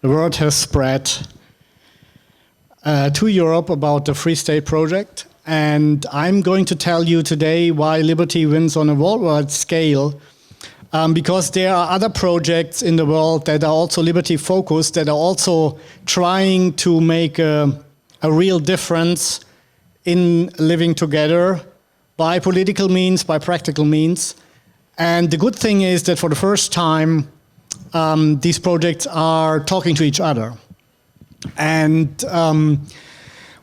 the word has spread to Europe about the Free State Project. And I'm going to tell you today why liberty wins on a worldwide scale, because there are other projects in the world that are also liberty focused, that are also trying to make a real difference in living together by political means, by practical means. And the good thing is that for the first time, these projects are talking to each other. And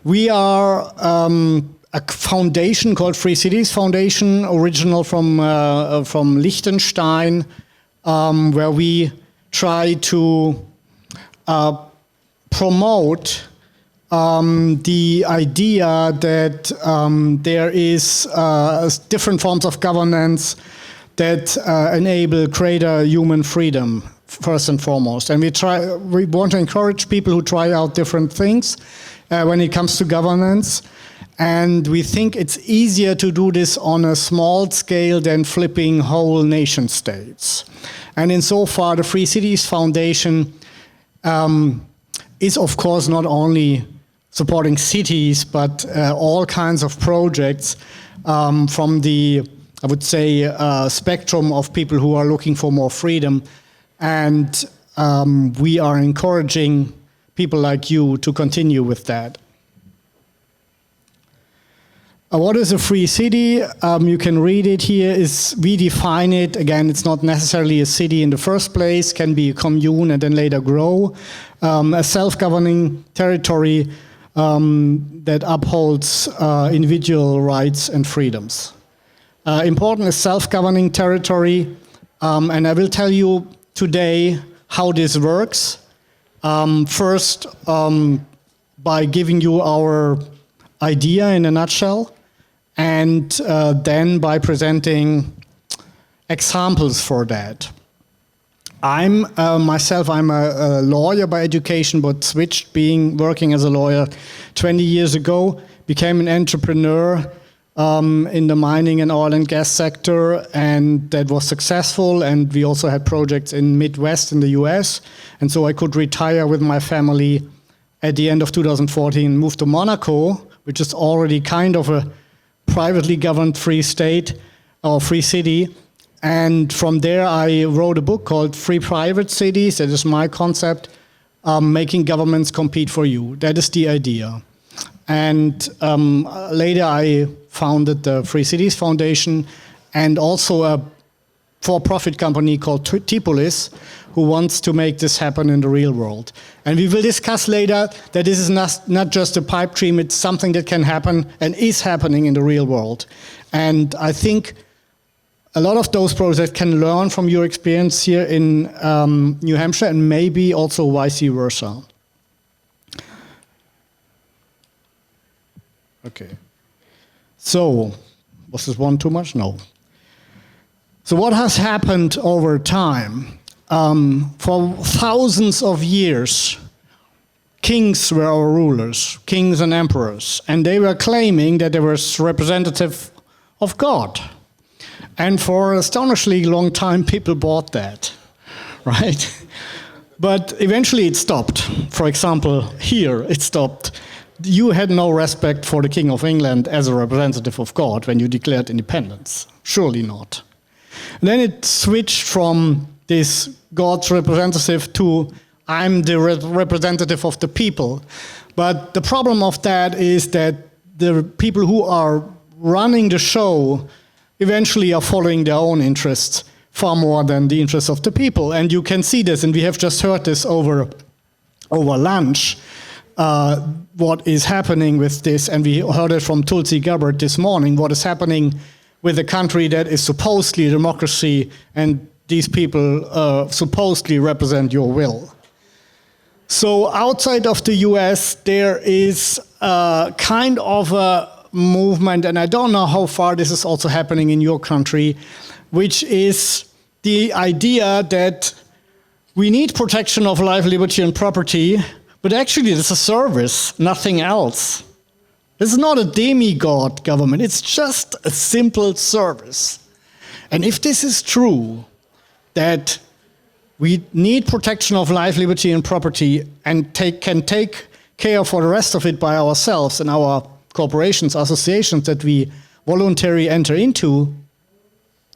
we are a foundation called Free Cities Foundation, original from Liechtenstein, where we try to promote the idea that there is different forms of governance that enable greater human freedom, first and foremost. And we want to encourage people who try out different things when it comes to governance. And we think it's easier to do this on a small scale than flipping whole nation states. And insofar, the Free Cities Foundation is, of course, not only supporting cities, but all kinds of projects from the, I would say, spectrum of people who are looking for more freedom. And we are encouraging people like you to continue with that. What is a free city? You can read it here. We define it. Again, it's not necessarily a city in the first place, can be a commune and then later grow. A self-governing territory that upholds individual rights and freedoms. Important is self-governing territory, and I will tell you today how this works. First, by giving you our idea in a nutshell, and then by presenting examples for that. I'm a lawyer by education, but switched working as a lawyer 20 years ago, became an entrepreneur in the mining and oil and gas sector, and that was successful. And we also had projects in Midwest in the US. And so I could retire with my family at the end of 2014, move to Monaco, which is already kind of a privately governed free state or free city. And from there, I wrote a book called Free Private Cities. That is my concept, making governments compete for you. That is the idea. And later, I founded the Free Cities Foundation and also a for-profit company called Tipolis, who wants to make this happen in the real world. And we will discuss later that this is not just a pipe dream, it's something that can happen and is happening in the real world. And I think a lot of those projects can learn from your experience here in New Hampshire and maybe also vice versa. Okay. So, was this one too much? No. So what has happened over time? For thousands of years, kings were our rulers, kings and emperors, and they were claiming that they were representative of God. And for an astonishingly long time, people bought that, right? But eventually it stopped. For example, here it stopped. You had no respect for the King of England as a representative of God when you declared independence. Surely not. And then it switched from this God's representative to I'm the representative of the people. But the problem of that is that the people who are running the show eventually are following their own interests far more than the interests of the people. And you can see this, and we have just heard this over lunch, what is happening with this. And we heard it from Tulsi Gabbard this morning, what is happening with a country that is supposedly a democracy, and these people supposedly represent your will. So outside of the US, there is kind of a movement, and I don't know how far this is also happening in your country, which is the idea that we need protection of life, liberty, and property, but actually it's a service, nothing else. This is not a demigod government, it's just a simple service. And if this is true, that We need protection of life, liberty, and property, and can take care for the rest of it by ourselves and our corporations, associations that we voluntarily enter into.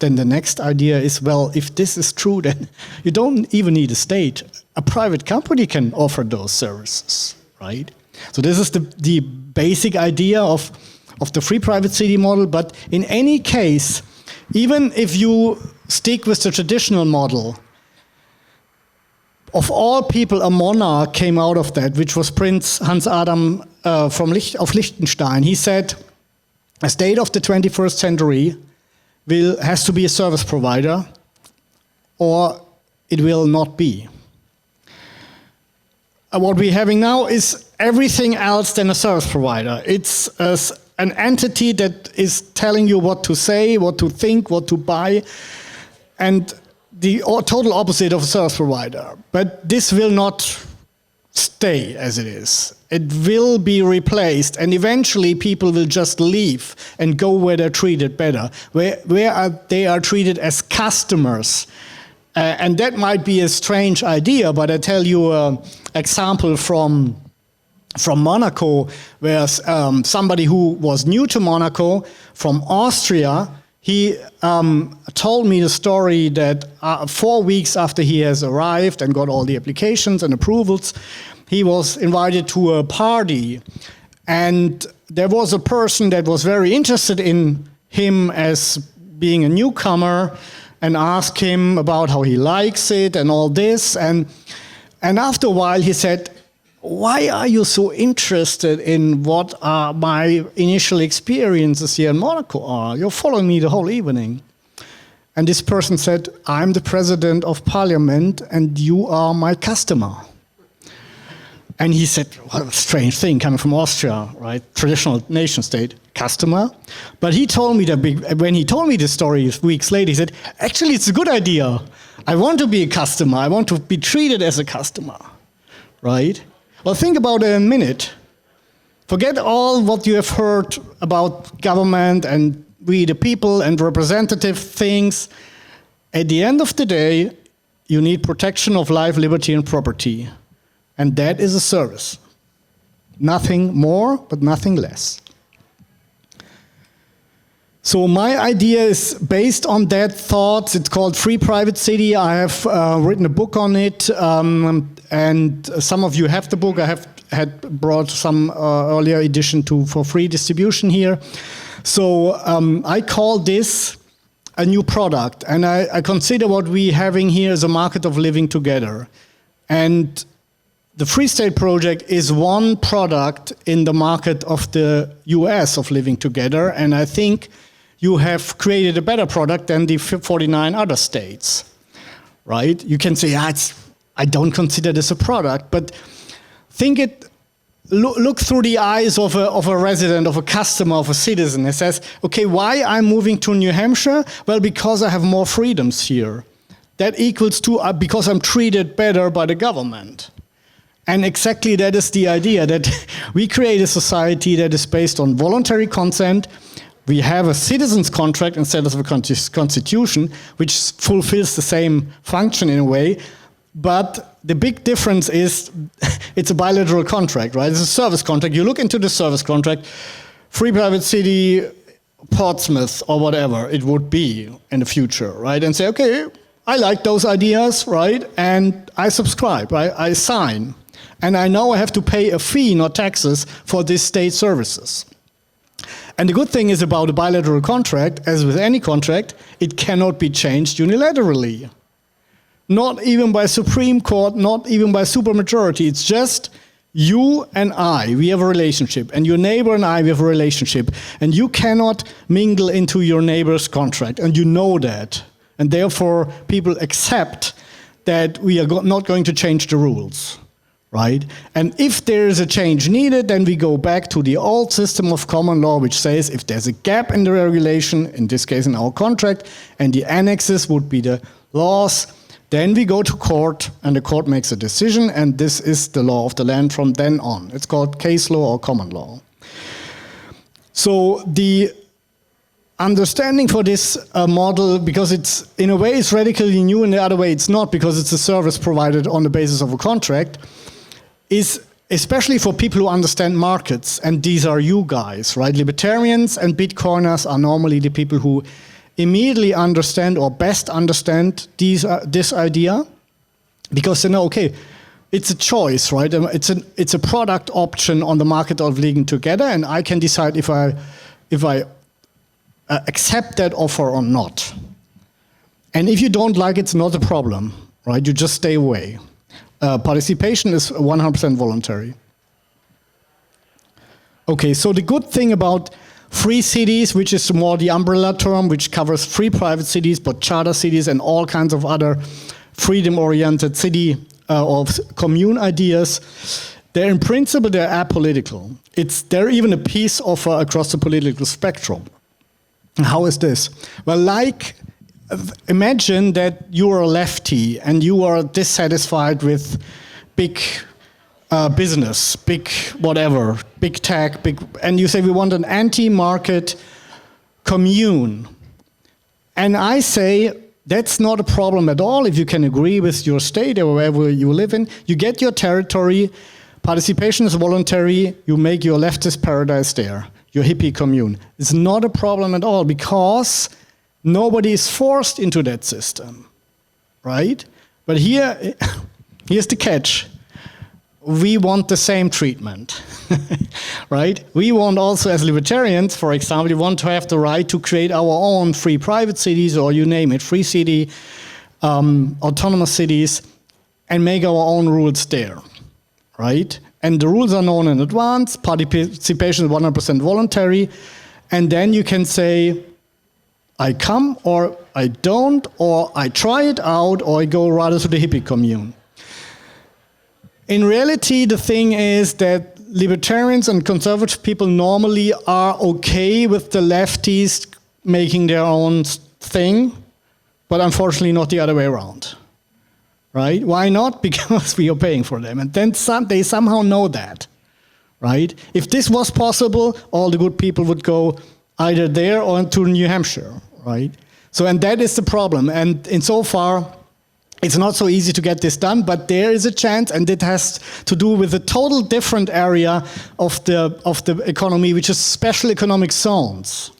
Then the next idea is, well, if this is true, then you don't even need a state. A private company can offer those services, right? So this is the basic idea of the free private city model. But in any case, even if you stick with the traditional model, of all people, a monarch came out of that, which was Prince Hans Adam of Liechtenstein. He said, a state of the 21st century has to be a service provider, or it will not be. What we're having now is everything else than a service provider. It's an entity that is telling you what to say, what to think, what to buy, and the total opposite of a service provider. But this will not stay as it is. It will be replaced, and eventually people will just leave and go where they're treated better, where they are treated as customers. And that might be a strange idea, but I tell you an example from Monaco, where somebody who was new to Monaco from Austria, he told me the story that 4 weeks after he has arrived and got all the applications and approvals, he was invited to a party. And there was a person that was very interested in him as being a newcomer and asked him about how he likes it and all this. And after a while he said, why are you so interested in what my initial experiences here in Monaco are? You're following me the whole evening. And this person said, I'm the president of parliament and you are my customer. And he said, what a strange thing coming from Austria, right? Traditional nation state, customer. But he told me that when he told me this story weeks later, he said, actually, it's a good idea. I want to be a customer. I want to be treated as a customer, right? Well, think about it a minute. Forget all what you have heard about government and we the people and representative things. At the end of the day, you need protection of life, liberty, and property. And that is a service. Nothing more, but nothing less. So my idea is based on that thought. It's called Free Private City. I have written a book on it, and some of you have the book. I had brought some earlier edition for free distribution here. So I call this a new product, and I consider what we're having here as a market of living together. And the Free State Project is one product in the market of the US of living together, and I think you have created a better product than the 49 other states, right? You can say, I don't consider this a product, but look through the eyes of a resident, of a customer, of a citizen. It says, okay, why I'm moving to New Hampshire? Well, because I have more freedoms here. That equals to because I'm treated better by the government. And exactly that is the idea, that we create a society that is based on voluntary consent. We have a citizen's contract instead of a constitution, which fulfills the same function in a way. But the big difference is it's a bilateral contract, right? It's a service contract. You look into the service contract, Free Private City, Portsmouth, or whatever it would be in the future, right? And say, okay, I like those ideas, right? And I subscribe, right? I sign. And I know I have to pay a fee, not taxes, for these state services. And the good thing is about a bilateral contract, as with any contract, it cannot be changed unilaterally. Not even by Supreme Court, not even by supermajority. It's just you and I, we have a relationship. And your neighbor and I, we have a relationship. And you cannot mingle into your neighbor's contract. And you know that. And therefore, people accept that we are not going to change the rules. Right? And if there is a change needed, then we go back to the old system of common law, which says if there's a gap in the regulation, in this case in our contract, and the annexes would be the laws, then we go to court, and the court makes a decision, and this is the law of the land from then on. It's called case law or common law. So the understanding for this model, because it's in a way it's radically new, in the other way it's not, because it's a service provided on the basis of a contract, is especially for people who understand markets, and these are you guys, right? Libertarians and Bitcoiners are normally the people who immediately understand or best understand this idea, because they know, okay, it's a choice, right? It's a product option on the market of living together, and I can decide if I accept that offer or not. And if you don't like it, it's not a problem, right? You just stay away. Participation is 100% voluntary. Okay, so the good thing about free cities, which is more the umbrella term, which covers free private cities, but charter cities and all kinds of other freedom-oriented city or commune ideas, they're in principle, they're apolitical. They're even a peace offer across the political spectrum. How is this? Well, imagine that you are a lefty and you are dissatisfied with big business, big whatever, big tech, and you say we want an anti-market commune. And I say that's not a problem at all if you can agree with your state or wherever you live in. You get your territory, participation is voluntary, you make your leftist paradise there, your hippie commune. It's not a problem at all because nobody is forced into that system, right? But here's the catch. We want the same treatment, right? We want also, as libertarians, for example, we want to have the right to create our own free private cities, or you name it, free city, autonomous cities, and make our own rules there, right? And the rules are known in advance, participation is 100% voluntary, and then you can say, I come, or I don't, or I try it out, or I go rather to the hippie commune. In reality, the thing is that libertarians and conservative people normally are okay with the lefties making their own thing, but unfortunately not the other way around, right? Why not? Because we are paying for them. And then they somehow know that, right? If this was possible, all the good people would go either there or to New Hampshire, right? So, and that is the problem. And insofar, it's not so easy to get this done, but there is a chance, and it has to do with a total different area of the economy, which is special economic zones.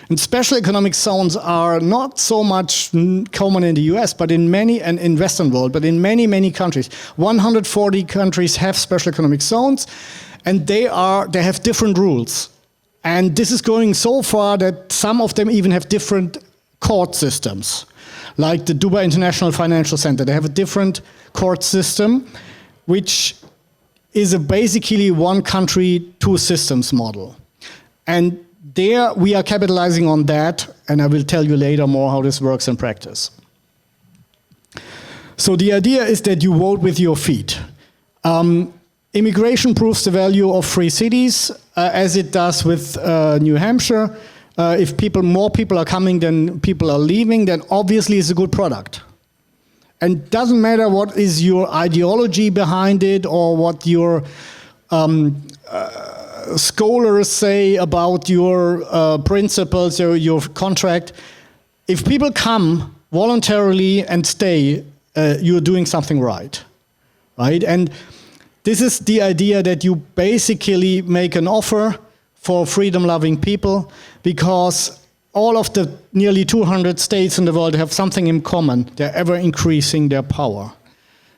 And special economic zones are not so much common in the US, but in many, and in Western world, but in many, many countries. 140 countries have special economic zones, and they have different rules. And this is going so far that some of them even have different court systems. Like the Dubai International Financial Center, they have a different court system, which is a basically one country, two systems model. And there we are capitalizing on that, and I will tell you later more how this works in practice. So the idea is that you vote with your feet. Immigration proves the value of free cities, as it does with New Hampshire. If more people are coming than people are leaving, then obviously it's a good product. And it doesn't matter what is your ideology behind it or what your scholars say about your principles or your contract. If people come voluntarily and stay, you're doing something right? And this is the idea that you basically make an offer for freedom-loving people, because all of the nearly 200 states in the world have something in common. They're ever increasing their power.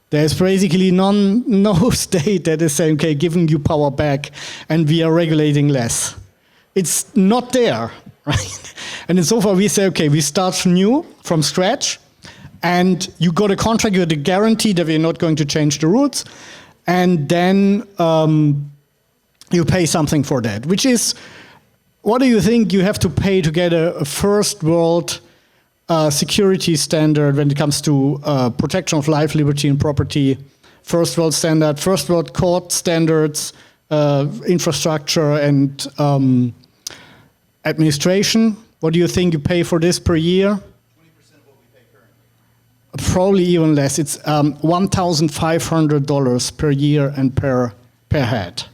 There's basically no state that is saying, okay, giving you power back and we are regulating less. It's not there, right? And so far we say, okay, we start new from scratch, and you got a contract, you got a guarantee that we're not going to change the rules, and then you pay something for that, which is, what do you think you have to pay to get a first world security standard when it comes to protection of life, liberty, and property, first world standard, first world court standards, infrastructure, and administration? What do you think you pay for this per year? 20% of what we pay currently. Probably even less. It's $1,500 per year and per head.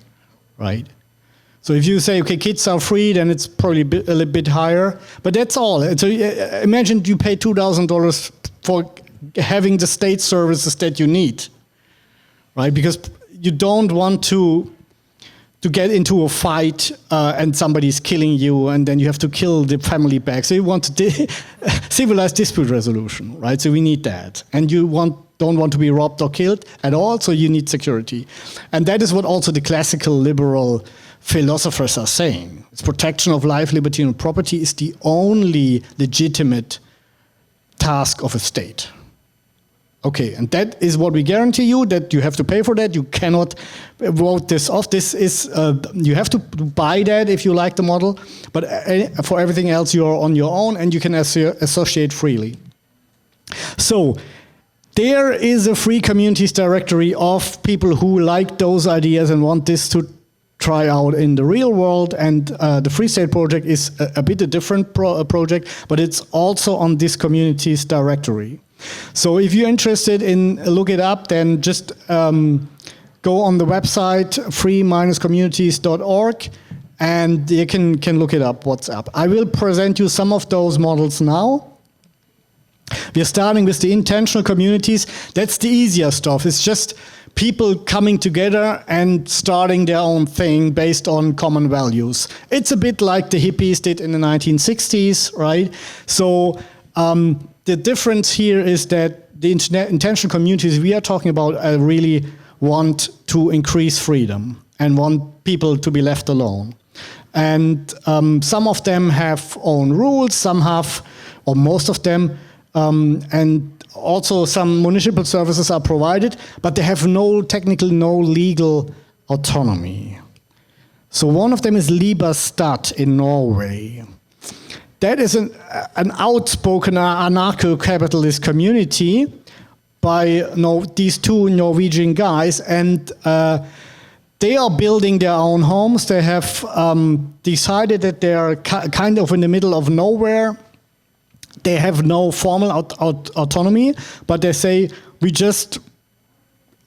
Right? So if you say, okay, kids are free, then it's probably a little bit higher. But that's all. So imagine you pay $2,000 for having the state services that you need, right? Because you don't want to get into a fight and somebody's killing you and then you have to kill the family back. So you want civilized dispute resolution, right? So we need that. And you don't want to be robbed or killed at all, so you need security. And that is what also the classical liberal philosophers are saying. It's protection of life, liberty, and property is the only legitimate task of a state. Okay, and that is what we guarantee you, that you have to pay for that. You cannot vote this off. This is, you have to buy that if you like the model, but for everything else, you're on your own and you can associate freely. So, there is a free communities directory of people who like those ideas and want this to try out in the real world, and the Free State project is a bit a different project, but it's also on this communities directory. So if you're interested in look it up, then just go on the website free-communities.org and you can look it up, what's up. I will present you some of those models now. We're starting with the intentional communities. That's the easier stuff. It's just people coming together and starting their own thing based on common values. It's a bit like the hippies did in the 1960s, right? So the difference here is that the intentional communities we are talking about really want to increase freedom and want people to be left alone. And some of them have own rules, some have, or most of them, and also some municipal services are provided, but they have no legal autonomy. So one of them is Liberstad in Norway. That is an outspoken anarcho-capitalist community by these two Norwegian guys, and they are building their own homes. They have decided that they are kind of in the middle of nowhere. They have no formal autonomy, but they say, we just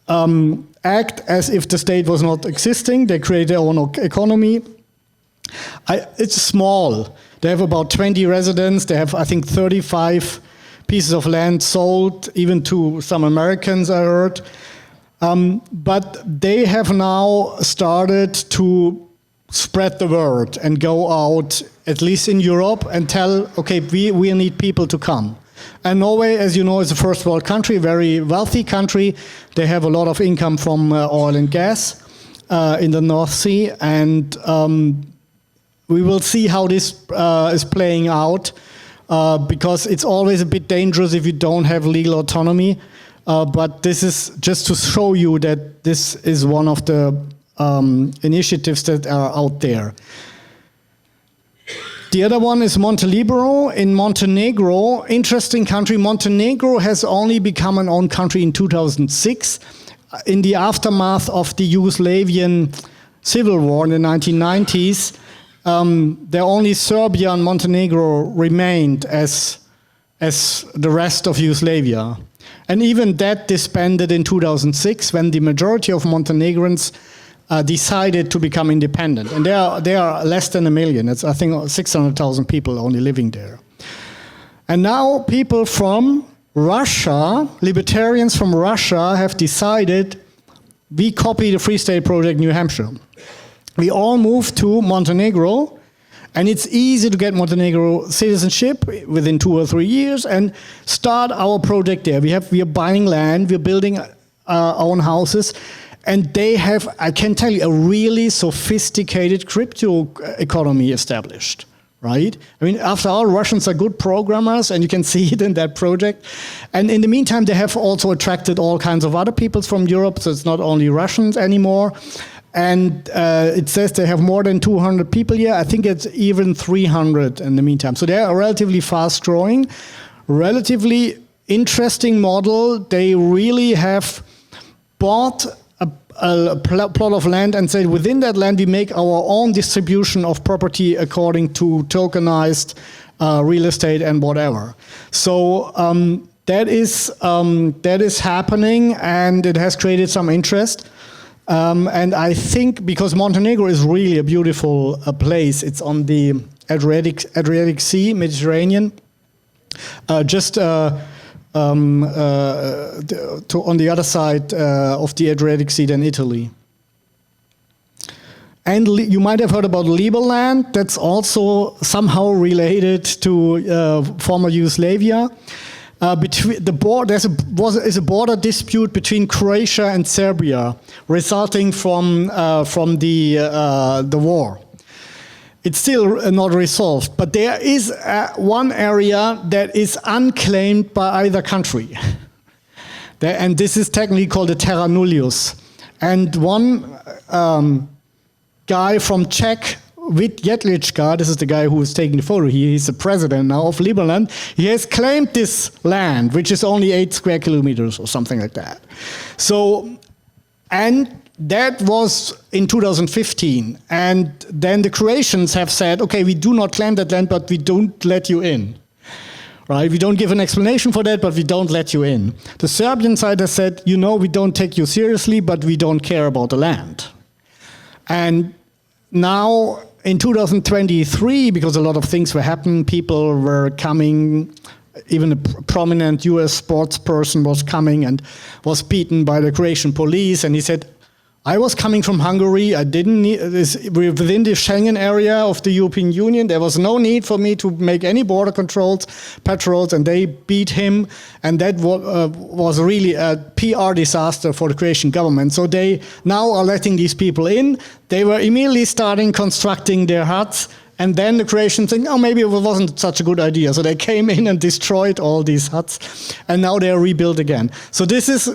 act as if the state was not existing. They create their own economy. It's small. They have about 20 residents. They have, I think, 35 pieces of land sold, even to some Americans, I heard. But they have now started to spread the word and go out, at least in Europe, and tell, okay, we need people to come. And Norway, as you know, is a first world country, very wealthy country. They have a lot of income from oil and gas in the North Sea, and we will see how this is playing out, because it's always a bit dangerous if you don't have legal autonomy. But this is just to show you that this is one of the initiatives that are out there. The other one is Montenegro. In Montenegro, interesting country. Montenegro has only become an own country in 2006. In the aftermath of the Yugoslavian civil war in the 1990s, there only Serbia and Montenegro remained as the rest of Yugoslavia. And even that disbanded in 2006 when the majority of Montenegrins decided to become independent. And there are less than 1 million. It's, I think, 600,000 people only living there. And now people from Russia, libertarians from Russia, have decided we copy the Free State Project New Hampshire. We all moved to Montenegro, and it's easy to get Montenegro citizenship within 2 or 3 years and start our project there. We are buying land, we're building our own houses, and they have, I can tell you, a really sophisticated crypto economy established, right? I mean, after all, Russians are good programmers, and you can see it in that project. And in the meantime, they have also attracted all kinds of other peoples from Europe, so it's not only Russians anymore. And it says they have more than 200 people here. I think it's even 300 in the meantime. So they are relatively fast growing, relatively interesting model. They really have bought a plot of land and said, within that land we make our own distribution of property according to tokenized real estate and whatever. So that is happening, and it has created some interest. And I think because Montenegro is really a beautiful place, it's on the Adriatic Sea, Mediterranean, just on the other side of the Adriatic Sea than Italy. And you might have heard about Liberland. That's also somehow related to former Yugoslavia. Between the is a border dispute between Croatia and Serbia, resulting from the war. It's still not resolved, but there is one area that is unclaimed by either country, and this is technically called the Terra Nullius. And one guy from Czech, Vít Jedlička, this is the guy who is taking the photo here, he's the president now of Liberland, he has claimed this land, which is only 8 square kilometers or something like that. So, and that was in 2015. And then the Croatians have said, okay, we do not claim that land, but we don't let you in. Right? We don't give an explanation for that, but we don't let you in. The Serbian side has said, you know, we don't take you seriously, but we don't care about the land. And now, in 2023, because a lot of things were happening, people were coming, even a prominent US sports person was coming and was beaten by the Croatian police, and he said, I was coming from Hungary, I didn't need this, we're within the Schengen area of the European Union, there was no need for me to make any border patrols, and they beat him, and that was really a PR disaster for the Croatian government. So they now are letting these people in. They were immediately starting constructing their huts, and then the Croatians think, oh, maybe it wasn't such a good idea. So they came in and destroyed all these huts, and now they're rebuilt again. So this is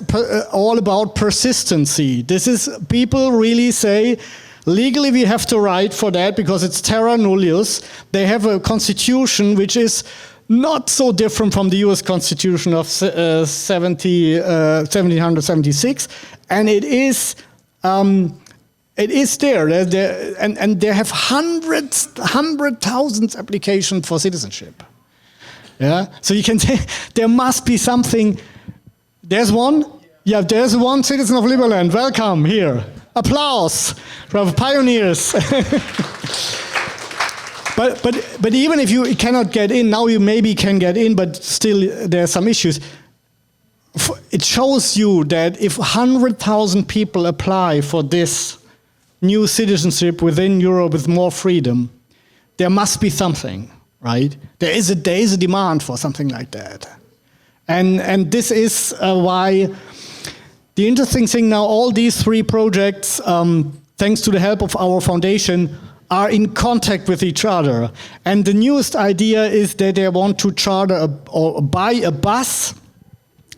all about persistency. This is, people really say, legally we have to write for that because it's terra nullius. They have a constitution which is not so different from the US Constitution of 1776, and it is there, and they have thousands applications for citizenship. Yeah, so you can say there must be something. There's one. Yeah, there's one citizen of Liberland. Welcome here. Applause for pioneers. But even if you cannot get in, now you maybe can get in, but still there are some issues. It shows you that if 100,000 people apply for this new citizenship within Europe with more freedom, there must be something, right? There is a demand for something like that. And this is why the interesting thing now, all these 3 projects, thanks to the help of our foundation, are in contact with each other. And the newest idea is that they want to charter or buy a bus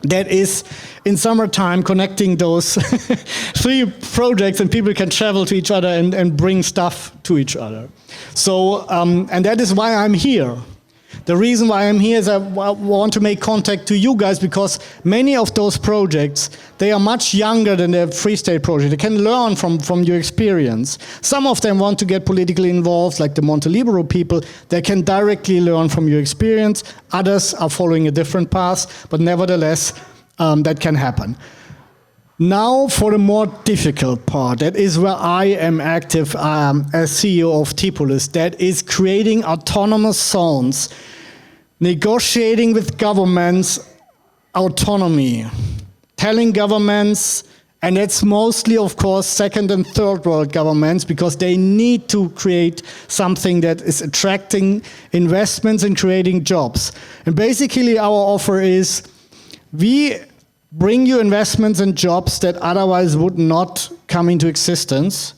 that is in summertime connecting those 3 projects, and people can travel to each other and bring stuff to each other. So, and that is why I'm here. The reason why I'm here is I want to make contact to you guys, because many of those projects, they are much younger than the Free State project. They can learn from your experience. Some of them want to get politically involved, like the Montelibero people. They can directly learn from your experience. Others are following a different path, but nevertheless, that can happen. Now for the more difficult part, that is where I am active as CEO of Tipolis, that is creating autonomous zones, negotiating with governments autonomy, telling governments, and it's mostly, of course, second and third world governments, because they need to create something that is attracting investments and creating jobs. And basically our offer is, we bring you investments and jobs that otherwise would not come into existence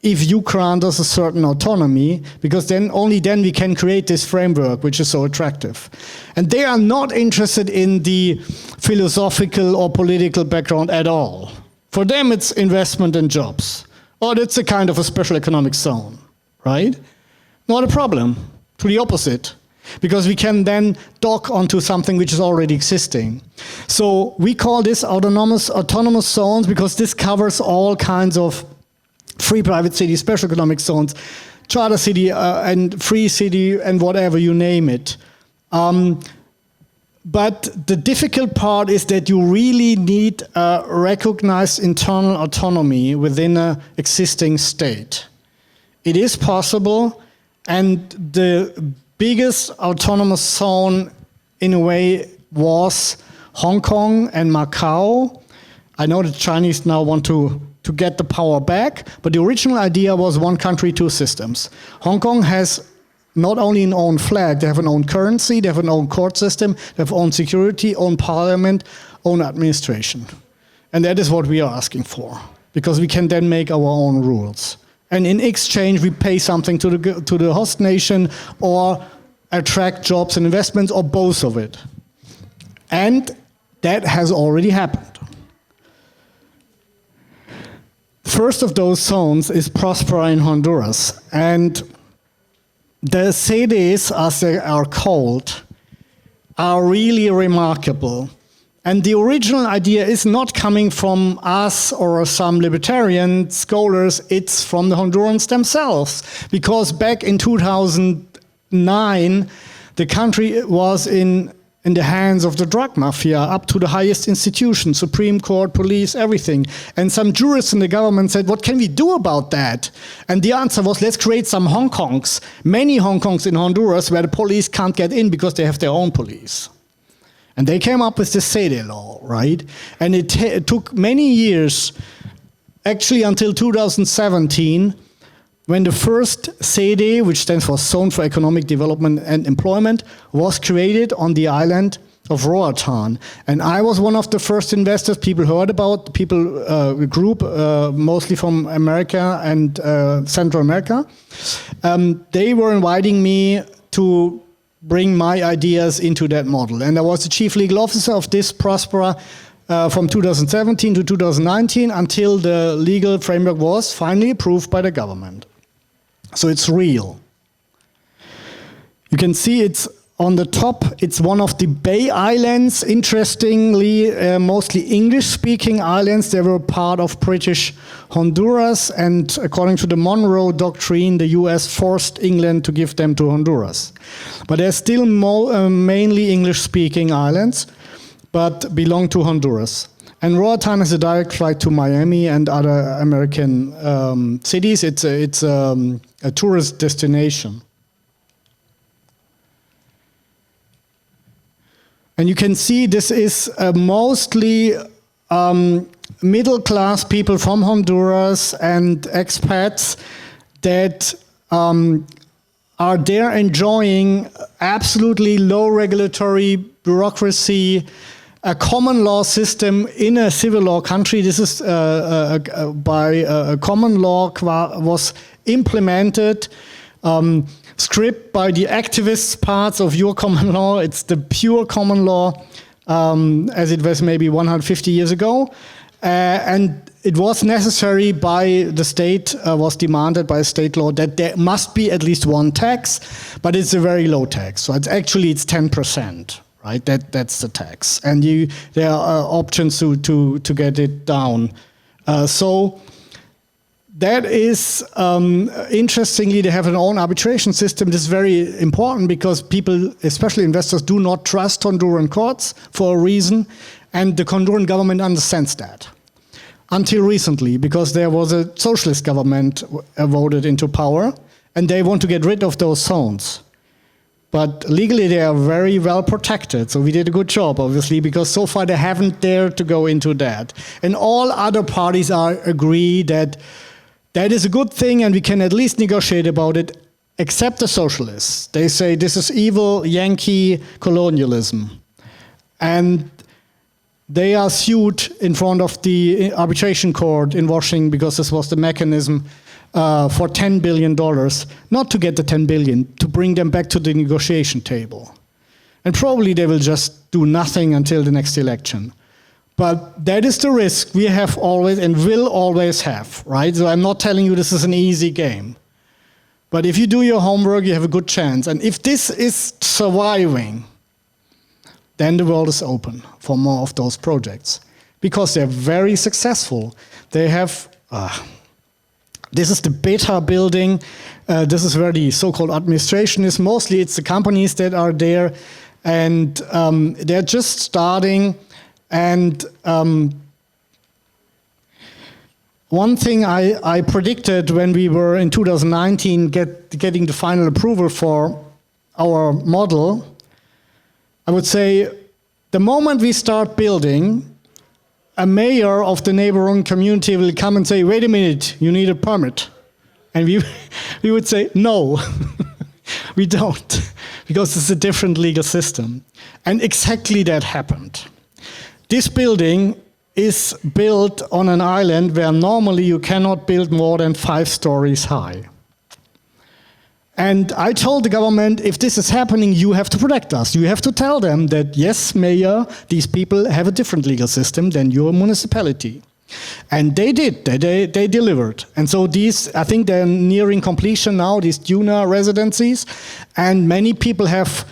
if you grant us a certain autonomy, because then only then we can create this framework which is so attractive. And they are not interested in the philosophical or political background at all. For them it's investment and jobs. Or it's a kind of a special economic zone, right? Not a problem, to the opposite. Because we can then dock onto something which is already existing. So we call this autonomous zones, because this covers all kinds of free private cities, special economic zones, charter city and free city and whatever you name it. But the difficult part is that you really need a recognized internal autonomy within an existing state. It is possible, and the biggest autonomous zone, in a way, was Hong Kong and Macau. I know the Chinese now want to get the power back, but the original idea was one country, two systems. Hong Kong has not only an own flag, they have an own currency, they have an own court system, they have own security, own parliament, own administration. And that is what we are asking for, because we can then make our own rules. And in exchange, we pay something to the host nation or attract jobs and investments, or both of it. And that has already happened. First of those zones is Prospera in Honduras. And the cities, as they are called, are really remarkable. And the original idea is not coming from us or some libertarian scholars, it's from the Hondurans themselves. Because back in 2009, the country was in the hands of the drug mafia, up to the highest institutions, Supreme Court, police, everything. And some jurists in the government said, what can we do about that? And the answer was, let's create some Hong Kongs, many Hong Kongs in Honduras, where the police can't get in because they have their own police. And they came up with the SEDE law, right? And it took many years, actually until 2017, when the first SEDE, which stands for Zone for Economic Development and Employment, was created on the island of Roatan. And I was one of the first investors people heard about, a group mostly from America and Central America. They were inviting me to bring my ideas into that model. And I was the chief legal officer of this Prospera from 2017 to 2019, until the legal framework was finally approved by the government. So it's real. You can see it's on the top. It's one of the Bay Islands, interestingly, mostly English-speaking islands. They were part of British Honduras, and according to the Monroe Doctrine, the US forced England to give them to Honduras. But they're still mainly English-speaking islands, but belong to Honduras. And Roatan has a direct flight to Miami and other American cities. It's a tourist destination. And you can see this is mostly middle-class people from Honduras and expats that are there enjoying absolutely low regulatory bureaucracy, a common law system in a civil law country. This is by a common law was implemented, stripped by the activist parts of your common law. It's the pure common law as it was maybe 150 years ago. And it was necessary by the state, was demanded by state law that there must be at least one tax, but it's a very low tax. So it's 10%. Right, that's the tax, and there are options to get it down. So that is interestingly, they have an own arbitration system. This is very important because people, especially investors, do not trust Honduran courts for a reason, and the Honduran government understands that. Until recently, because there was a socialist government voted into power, and they want to get rid of those zones. But legally, they are very well protected. So we did a good job, obviously, because so far they haven't dared to go into that. And all other parties agree that that is a good thing and we can at least negotiate about it, except the socialists. They say this is evil Yankee colonialism. And they are sued in front of the arbitration court in Washington because this was the mechanism for $10 billion, not to get the 10 billion, to bring them back to the negotiation table. And probably they will just do nothing until the next election. But that is the risk we have always and will always have, right? So I'm not telling you this is an easy game. But if you do your homework, you have a good chance. And if this is surviving, then the world is open for more of those projects. Because they're very successful. They have... This is the beta building. This is where the so-called administration is. Mostly it's the companies that are there. And they're just starting. And one thing I predicted when we were in 2019 getting the final approval for our model, I would say the moment we start building, a mayor of the neighboring community will come and say, wait a minute, you need a permit. And we would say, no, we don't, because it's a different legal system. And exactly that happened. This building is built on an island where normally you cannot build more than 5 stories high. And I told the government, if this is happening, you have to protect us. You have to tell them that, yes, mayor, these people have a different legal system than your municipality. And they did, they delivered. And so these, I think they're nearing completion now, these Duna residencies. And many people have,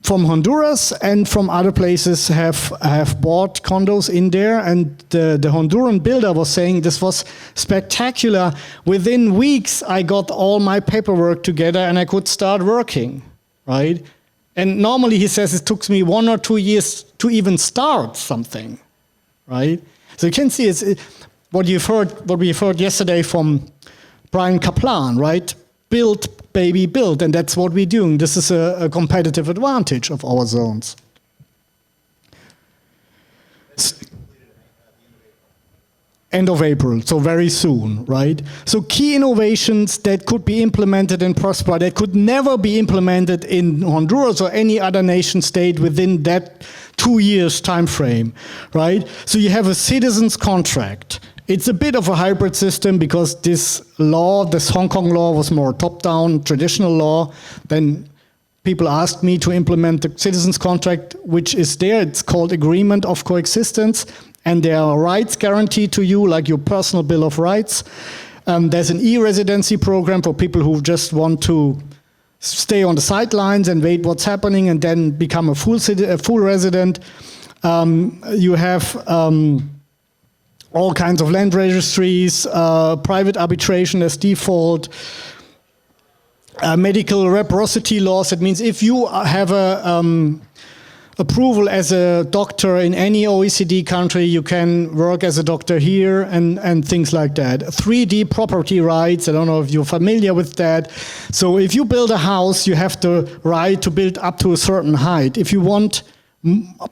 from Honduras and from other places, have bought condos in there. And the Honduran builder was saying this was spectacular. Within weeks, I got all my paperwork together and I could start working, right? And normally he says it took me 1 or 2 years to even start something, right? So you can see it's what we've heard yesterday from Brian Kaplan, right? Build, baby, build, and that's what we're doing. This is a competitive advantage of our zones. End of April, so very soon, right? So key innovations that could be implemented in Prosper that could never be implemented in Honduras or any other nation state within that 2 years time frame, right? So you have a citizen's contract. It's a bit of a hybrid system because this law, this Hong Kong law, was more top-down, traditional law. Then people asked me to implement the citizen's contract, which is there. It's called Agreement of Coexistence. And there are rights guaranteed to you, like your personal Bill of Rights. There's an e-residency program for people who just want to stay on the sidelines and wait what's happening and then become a full resident. You have all kinds of land registries, private arbitration as default, medical reciprocity laws. That means if you have a approval as a doctor in any OECD country, you can work as a doctor here and things like that. 3D property rights, I don't know if you're familiar with that. So if you build a house, you have the right to build up to a certain height. If you want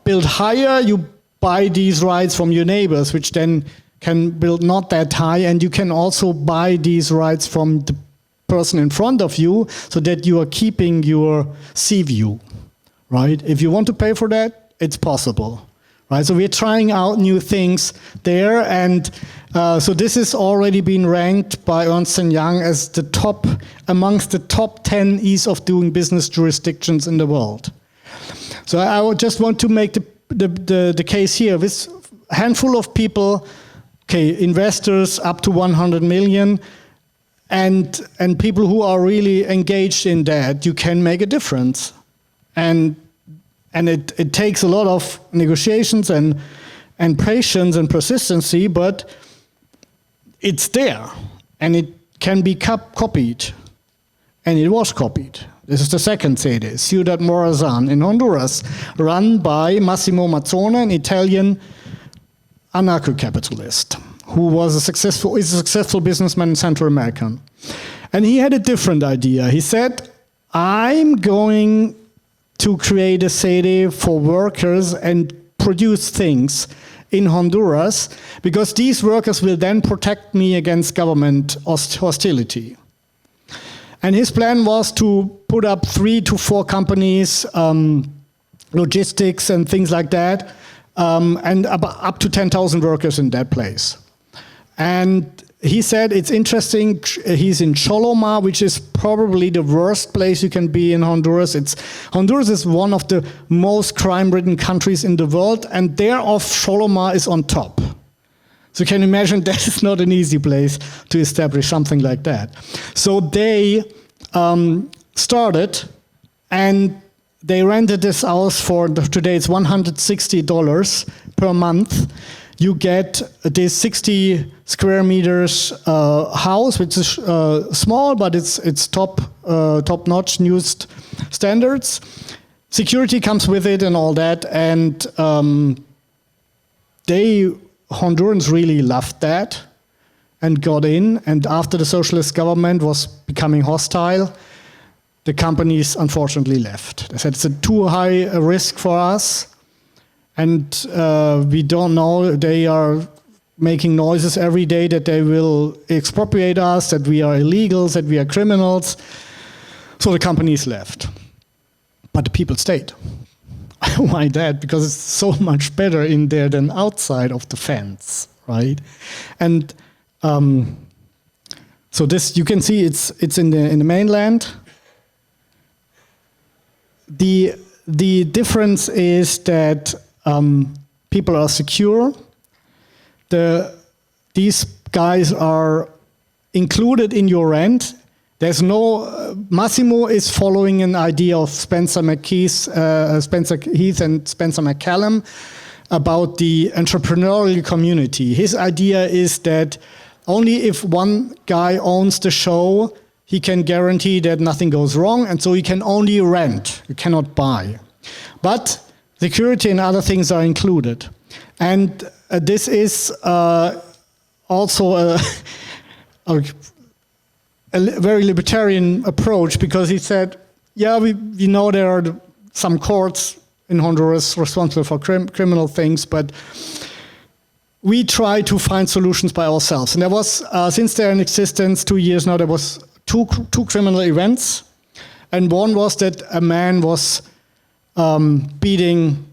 build higher, you buy these rights from your neighbors, which then can build not that high, and you can also buy these rights from the person in front of you so that you are keeping your sea view. Right? If you want to pay for that, it's possible. Right? So we're trying out new things there, and so this has already been ranked by Ernst & Young as the top, amongst the top 10 ease of doing business jurisdictions in the world. So I would just want to make the case here. With a handful of people, okay, investors up to 100 million, and people who are really engaged in that, you can make a difference. And it takes a lot of negotiations and patience and persistency, but it's there, and it can be copied, and it was copied. This is the second sede, Ciudad Morazán in Honduras, run by Massimo Mazzone, an Italian anarcho-capitalist who is a successful businessman in Central America. And he had a different idea. He said, I'm going to create a sede for workers and produce things in Honduras, because these workers will then protect me against government hostility. And his plan was to put up 3 to 4 companies, logistics and things like that, and up to 10,000 workers in that place. And he said it's interesting, he's in Choloma, which is probably the worst place you can be in Honduras. Honduras is one of the most crime-ridden countries in the world, and thereof Choloma is on top. So you can imagine that is not an easy place to establish something like that. So they started, and they rented this house for, today it's $160 per month. You get this 60 square meters house, which is small, but it's top-notch new standards. security comes with it and all that, and Hondurans really loved that and got in, and after the socialist government was becoming hostile, the companies unfortunately left. They said it's a too high a risk for us, and we don't know, they are making noises every day that they will expropriate us, that we are illegals, that we are criminals. So the companies left. But the people stayed. Why that? Because it's so much better in there than outside of the fence, right? And so this, you can see it's in the mainland. The difference is that people are secure. These guys are included in your rent. There's no Massimo is following an idea of Spencer Heath and Spencer McCallum about the entrepreneurial community. His idea is that only if one guy owns the show, he can guarantee that nothing goes wrong, and so he can only rent. You cannot buy. But security and other things are included. And this is also a very libertarian approach, because he said, yeah, we know there are some courts in Honduras responsible for criminal things, but we try to find solutions by ourselves. And there was, since they're in existence 2 years now, there was two criminal events. And one was that a man was beating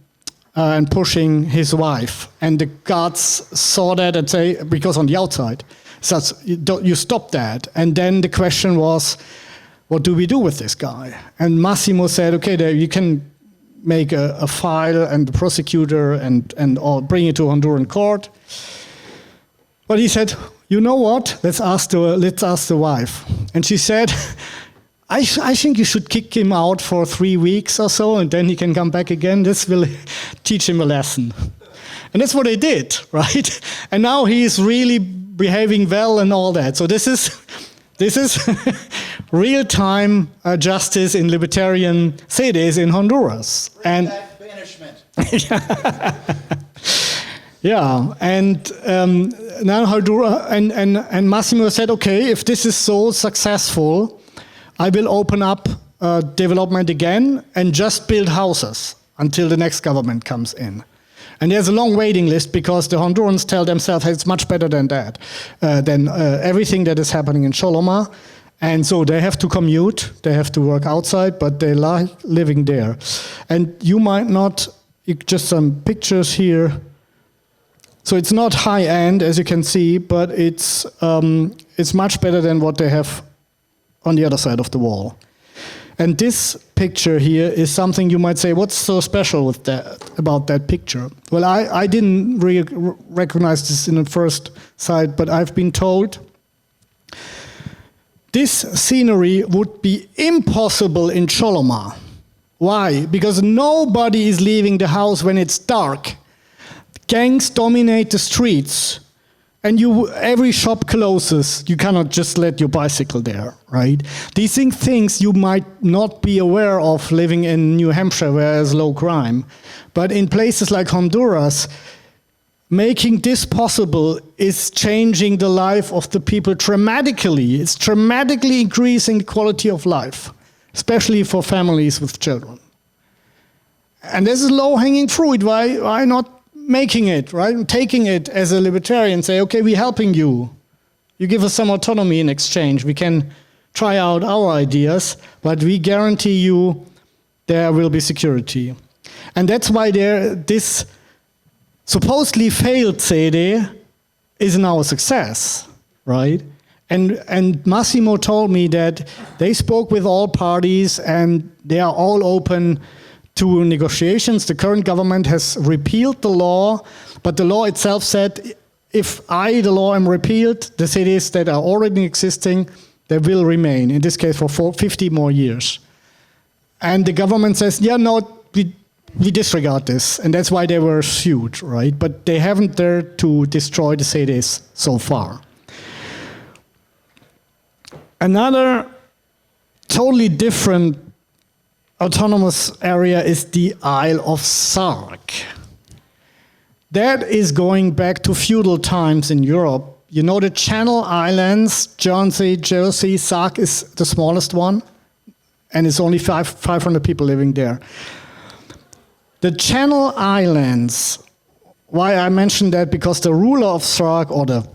and pushing his wife. And the guards saw that and say, because on the outside, says, you stop that. And then the question was, what do we do with this guy? And Massimo said, okay, you can make a file and the prosecutor and or bring it to Honduran court. But he said, you know what? Let's ask the wife. And she said, I think you should kick him out for 3 weeks or so, and then he can come back again. This will teach him a lesson. And that's what they did, right? And now he is really behaving well and all that. So this is real-time justice in libertarian cities in Honduras. And banishment. Yeah, and now Honduras and Massimo said, okay, if this is so successful, I will open up development again and just build houses until the next government comes in. And there's a long waiting list because the Hondurans tell themselves it's much better than that, than everything that is happening in Choloma. And so they have to commute, they have to work outside, but they like living there. And you might not, just some pictures here. So it's not high end, as you can see, but it's much better than what they have on the other side of the wall. And this picture here is something you might say, what's so special with about that picture? Well, I didn't recognize this in the first sight, but I've been told this scenery would be impossible in Choloma. Why? Because nobody is leaving the house when it's dark. Gangs dominate the streets. And every shop closes. You cannot just let your bicycle there, right? These things you might not be aware of living in New Hampshire, where there's low crime. But in places like Honduras, making this possible is changing the life of the people dramatically. It's dramatically increasing the quality of life, especially for families with children. And this is low-hanging fruit. Why not making it, right? Taking it as a libertarian, say, okay, we're helping you. You give us some autonomy in exchange. We can try out our ideas, but we guarantee you there will be security. And that's why this supposedly failed CD is now a success, right? And Massimo told me that they spoke with all parties and they are all open to negotiations. The current government has repealed the law, but the law itself said, if the law am repealed, the cities that are already existing, they will remain, in this case for 50 more years. And the government says, yeah, no, we disregard this, and that's why they were sued, right? But they haven't dared to destroy the cities so far. Another totally different autonomous area is the Isle of Sark. That is going back to feudal times in Europe. You know the Channel Islands, Jersey, Sark is the smallest one, and it's only 500 people living there. The Channel Islands, why I mention that, because the ruler of Sark, or the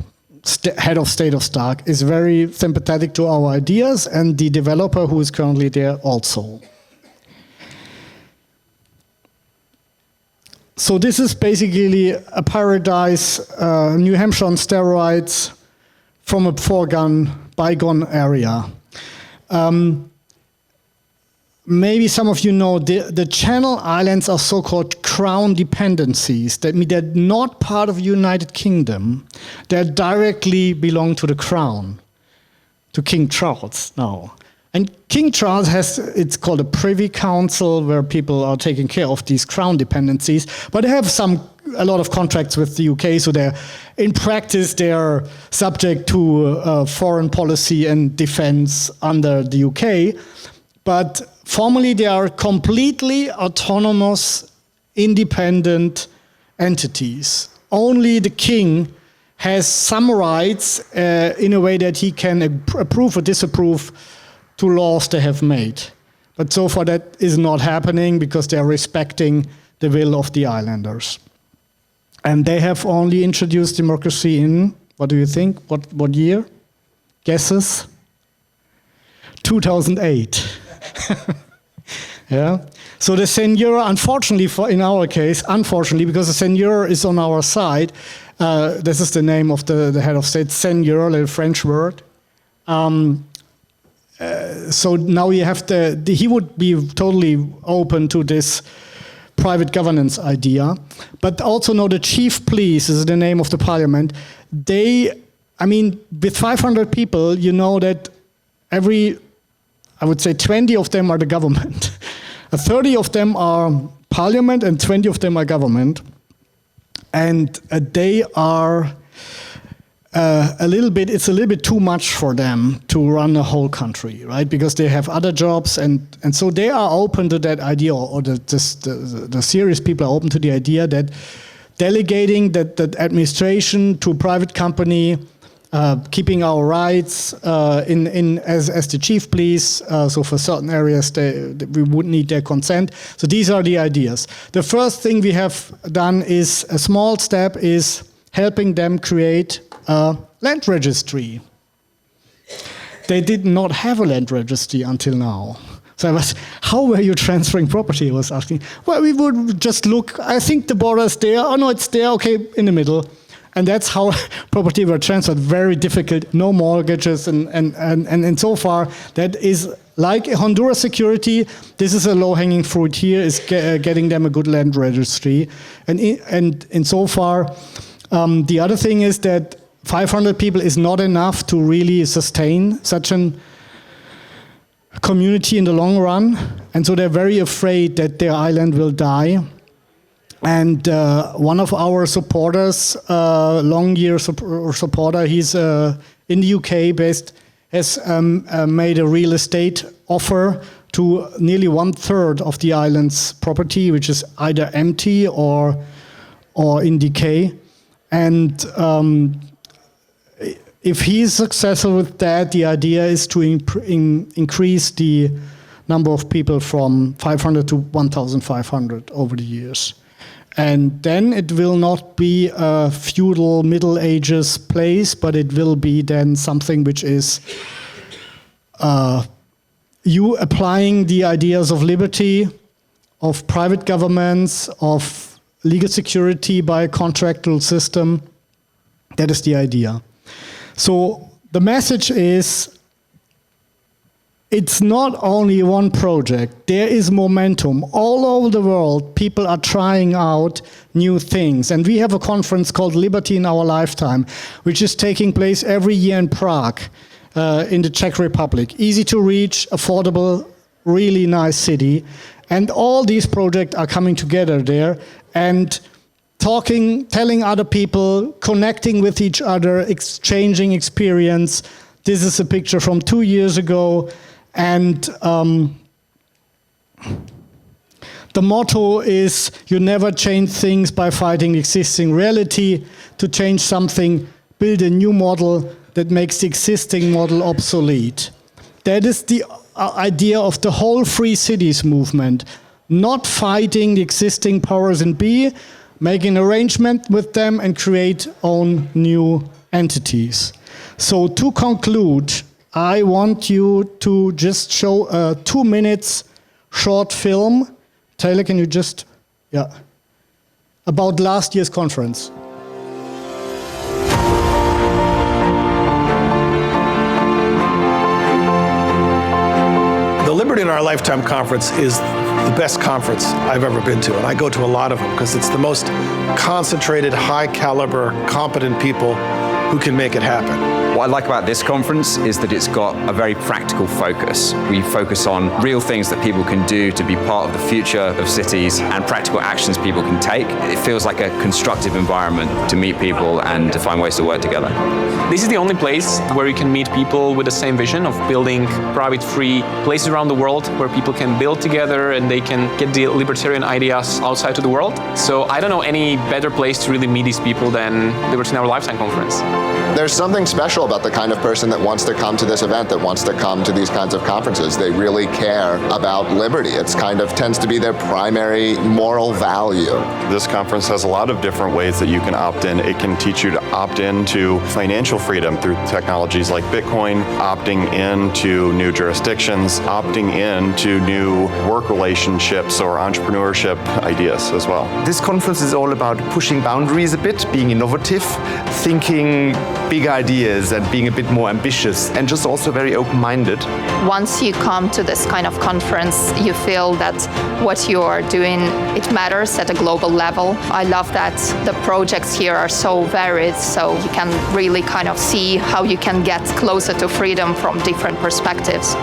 head of state of Sark, is very sympathetic to our ideas, and the developer who is currently there also. So this is basically a paradise, New Hampshire on steroids, from a bygone area. Maybe some of you know the Channel Islands are so-called crown dependencies. That means they're not part of the United Kingdom. They directly belong to the crown, to King Charles now. And King Charles has, it's called a Privy Council, where people are taking care of these crown dependencies. But they have a lot of contracts with the UK, so in practice they're subject to foreign policy and defense under the UK. But formally they are completely autonomous, independent entities. Only the king has some rights in a way that he can approve or disapprove to laws they have made. But so far that is not happening because they are respecting the will of the islanders. And they have only introduced democracy in, what do you think? What year? Guesses? 2008. Yeah. So the seigneur, unfortunately, in our case, because the seigneur is on our side, this is the name of the head of state, seigneur, a French word. So now you have he would be totally open to this private governance idea. But also know the chief police is the name of the parliament. With 500 people, you know that I would say 20 of them are the government. 30 of them are parliament and 20 of them are government. And they are it's a little bit too much for them to run the whole country, right? Because they have other jobs, and so they are open to that idea, or the serious people are open to the idea that delegating that administration to a private company, keeping our rights as the chief police. So for certain areas, we would need their consent. So these are the ideas. The first thing we have done is a small step is helping them create a land registry. They did not have a land registry until now. So how were you transferring property? I was asking. Well, we would just look. I think the border is there. Oh no, it's there. Okay, in the middle. And that's how property were transferred. Very difficult, no mortgages, and so far that is like Honduras security. This is a low-hanging fruit here, is getting them a good land registry, and so far, the other thing is that 500 people is not enough to really sustain such a community in the long run, and so they're very afraid that their island will die. And one of our supporters, long-year supporter, he's in the UK based, has made a real estate offer to nearly 1/3 of the island's property, which is either empty or in decay. And if he's successful with that, the idea is to increase the number of people from 500 to 1,500 over the years. And then it will not be a feudal Middle Ages place, but it will be then something which is you applying the ideas of liberty, of private governments, of legal security by a contractual system. That is the idea. So the message is, it's not only one project. There is momentum. All over the world, people are trying out new things. And we have a conference called Liberty in Our Lifetime, which is taking place every year in Prague, in the Czech Republic. Easy to reach, affordable, really nice city. And all these projects are coming together there and talking, telling other people, connecting with each other, exchanging experience. This is a picture from 2 years ago. And The motto is, you never change things by fighting existing reality. To change something, build a new model that makes the existing model obsolete. That is the idea of the whole Free Cities movement. Not fighting the existing powers in B, make an arrangement with them and create own new entities. So to conclude, I want you to just show a 2 minutes short film. Taylor, can you just, about last year's conference. The Liberty in Our Lifetime conference is the best conference I've ever been to, and I go to a lot of them because it's the most concentrated, high caliber, competent people who can make it happen. What I like about this conference is that it's got a very practical focus. We focus on real things that people can do to be part of the future of cities and practical actions people can take. It feels like a constructive environment to meet people and to find ways to work together. This is the only place where you can meet people with the same vision of building private, free places around the world where people can build together and they can get the libertarian ideas outside to the world. So I don't know any better place to really meet these people than Liberty in Our Lifetime conference. There's something special about the kind of person that wants to come to this event, that wants to come to these kinds of conferences. They really care about liberty. It's kind of tends to be their primary moral value. This conference has a lot of different ways that you can opt in. It can teach you to opt into financial freedom through technologies like Bitcoin, opting into new jurisdictions, opting into new work relationships or entrepreneurship ideas as well. This conference is all about pushing boundaries a bit, being innovative, thinking big ideas and being a bit more ambitious and just also very open-minded. Once you come to this kind of conference, you feel that what you are doing, it matters at a global level. I love that the projects here are so varied, so you can really kind of see how you can get closer to freedom from different perspectives.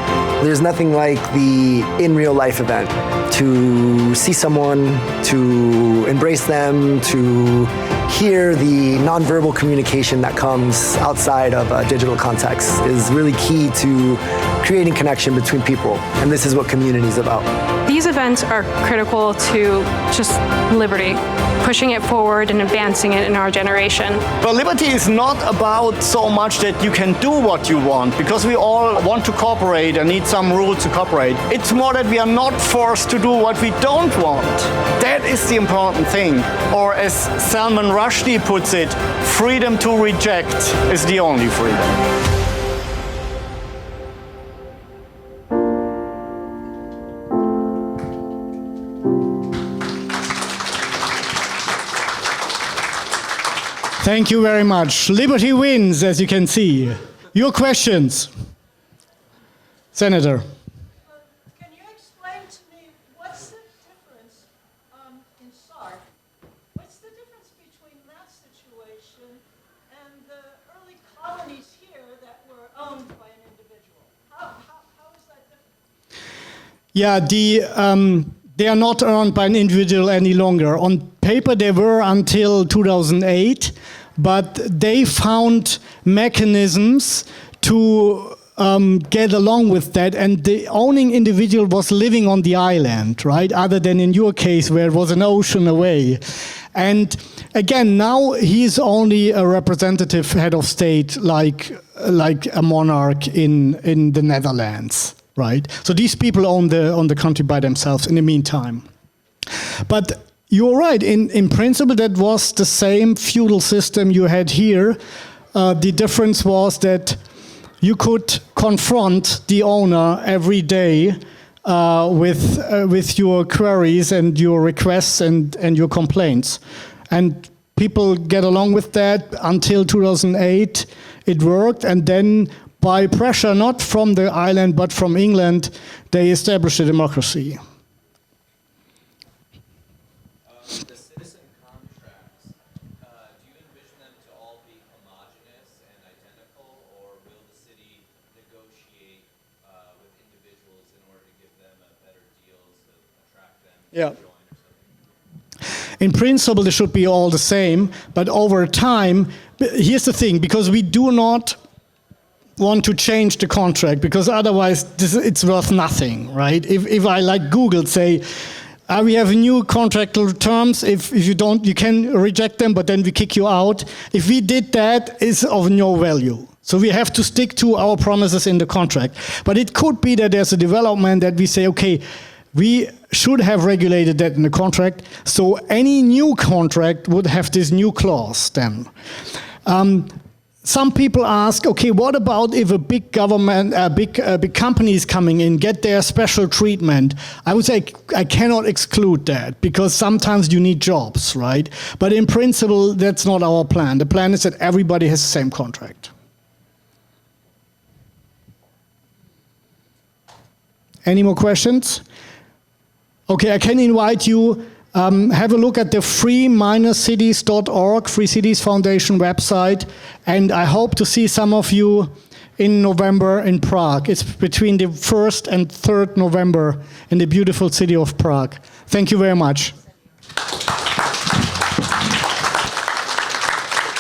There's nothing like the in real life event. To see someone, to embrace them, to hear the nonverbal communication that comes outside of a digital context is really key to creating connection between people. And this is what community is about. These events are critical to just liberty, pushing it forward and advancing it in our generation. But liberty is not about so much that you can do what you want, because we all want to cooperate and need some rules to cooperate. It's more that we are not forced to do what we don't want. That is the important thing. Or as Salman Rushdie puts it, freedom to reject is the only freedom. Thank you very much. Liberty wins, as you can see. Your questions? Senator. Can you explain to me what's the difference in SARC? What's the difference between that situation and the early colonies here that were owned by an individual? How is that different? Yeah, they are not owned by an individual any longer. On paper, they were until 2008, but they found mechanisms to get along with that, and the owning individual was living on the island, right? Other than in your case, where it was an ocean away. And again, now he's only a representative head of state, like a monarch in the Netherlands. Right, so these people own the country by themselves in the meantime. But you're right, in principle that was the same feudal system you had here. The difference was that you could confront the owner every day with your queries and your requests and your complaints. And people get along with that until 2008. It worked, and then by pressure, not from the island, but from England, they established a democracy. The citizen contracts, do you envision them to all be homogenous and identical, or will the city negotiate with individuals in order to give them a better deal to attract them to join or something? In principle, they should be all the same, but over time, here's the thing, because we do not want to change the contract, because otherwise it's worth nothing, right? If I, like Google, say, we have new contractual terms, if you don't, you can reject them, but then we kick you out. If we did that, it's of no value. So we have to stick to our promises in the contract. But it could be that there's a development that we say, okay, we should have regulated that in the contract, so any new contract would have this new clause then. Some people ask, okay, what about if a big government, big company is coming in, get their special treatment? I would say I cannot exclude that, because sometimes you need jobs, right? But in principle, that's not our plan. The plan is that everybody has the same contract. Any more questions? Okay, I can invite you, have a look at the free-cities.org, Free Cities Foundation website, and I hope to see some of you in November in Prague. It's between the 1st and 3rd November in the beautiful city of Prague. Thank you very much.